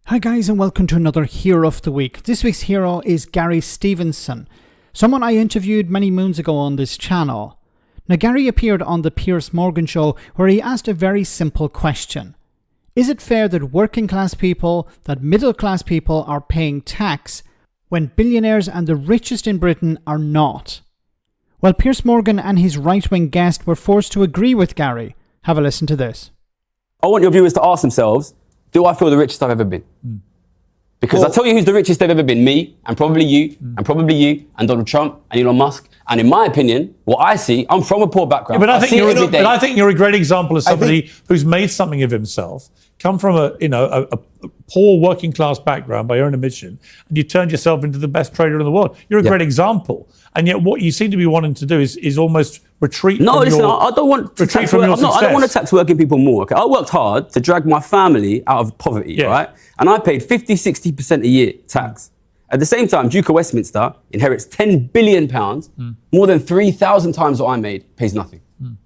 Hi guys, and welcome to another Hero of the Week. This week's hero is Gary Stevenson, someone I interviewed many moons ago on this channel. Now, Gary appeared on the Piers show where he asked a very simple question. Is it fair that working class people, that middle class people are paying tax when billionaires and the richest in Britain are not? Well, Piers Morgan and his right-wing guest were forced to agree with Gary. Have a listen to this. I want your viewers to ask themselves, do I feel the richest I've ever been? Because I'll tell you who's the richest they've ever been, me, and probably you, and probably you, and Donald Trump, and Elon Musk. And in my opinion, what I see, I'm from a poor background. Yeah, but I think you're a great example of somebody who's made something of himself, come from a poor working class background by your own admission, and you turned yourself into the best trader in the world. You're a great example. And yet what you seem to be wanting to do is almost retreat No, from listen, your, I don't want to tax I don't want to tax working people more. Okay? I worked hard to drag my family out of poverty, right? And I paid 60% a year tax. At the same time, Duke of Westminster inherits £10 billion, more than 3,000 times what I made, pays nothing. Do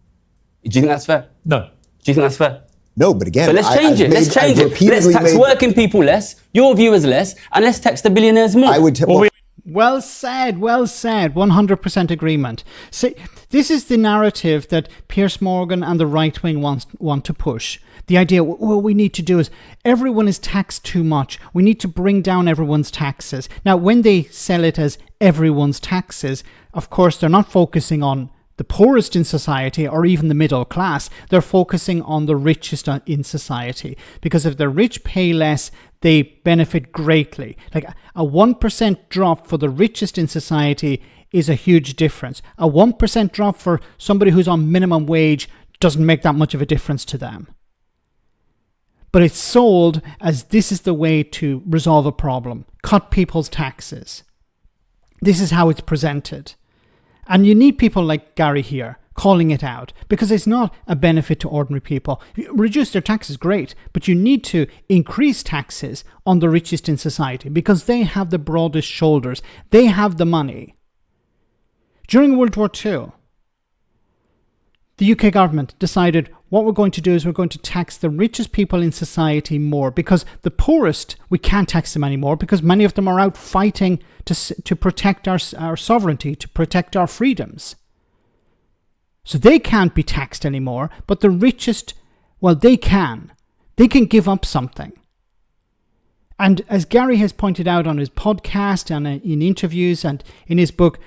you think that's fair? No. Do you think that's fair? No, but again, so let's change it. Let's tax working people less, your viewers less, and let's tax the billionaires more. Well said, 100% agreement. See, this is the narrative that Piers Morgan and the right wing want to push. The idea, what we need to do is, everyone is taxed too much. We need to bring down everyone's taxes. Now, when they sell it as everyone's taxes, of course, they're not focusing on the poorest in society or even the middle class. They're focusing on the richest in society, because if the rich pay less, they benefit greatly. Like a 1% drop for the richest in society is a huge difference. A 1% drop for somebody who's on minimum wage doesn't make that much of a difference to them. But it's sold as this is the way to resolve a problem. Cut people's taxes. This is how it's presented. And you need people like Gary here calling it out, because it's not a benefit to ordinary people. Reduce their taxes, great, but you need to increase taxes on the richest in society because they have the broadest shoulders. They have the money. During World War II, the UK government decided what we're going to do is we're going to tax the richest people in society more, because the poorest, we can't tax them anymore because many of them are out fighting to protect our sovereignty, to protect our freedoms. So they can't be taxed anymore, but the richest, well, they can. They can give up something. And as Gary has pointed out on his podcast and in interviews and in his book,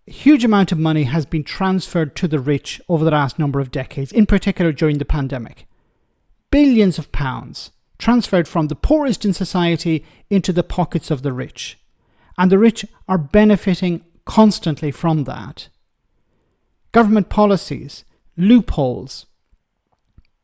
a huge amount of money has been transferred to the rich over the last number of decades, in particular during the pandemic. Billions of pounds transferred from the poorest in society into the pockets of the rich. And the rich are benefiting constantly from that. Government policies, loopholes,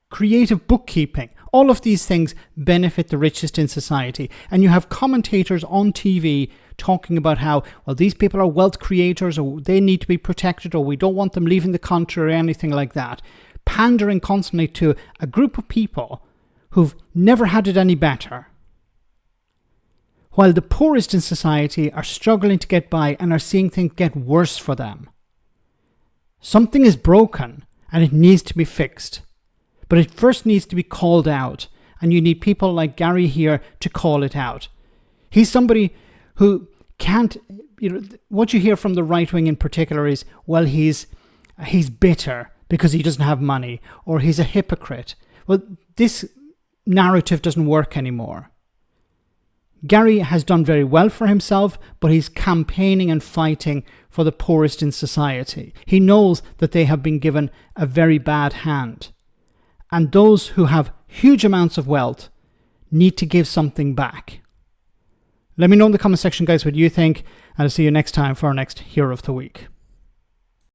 creative bookkeeping, all of these things benefit the richest in society. And you have commentators on TV talking about how, well, these people are wealth creators, or they need to be protected, or we don't want them leaving the country, or anything like that. Pandering constantly to a group of people who've never had it any better. While the poorest in society are struggling to get by and are seeing things get worse for them. Something is broken and it needs to be fixed. But it first needs to be called out, and you need people like Gary here to call it out. He's somebody who can't, what you hear from the right wing in particular is, well, he's bitter because he doesn't have money, or he's a hypocrite. Well, this narrative doesn't work anymore. Gary has done very well for himself, but he's campaigning and fighting for the poorest in society. He knows that they have been given a very bad hand. And those who have huge amounts of wealth need to give something back. Let me know in the comment section, guys, what you think, and I'll see you next time for our next Hero of the Week.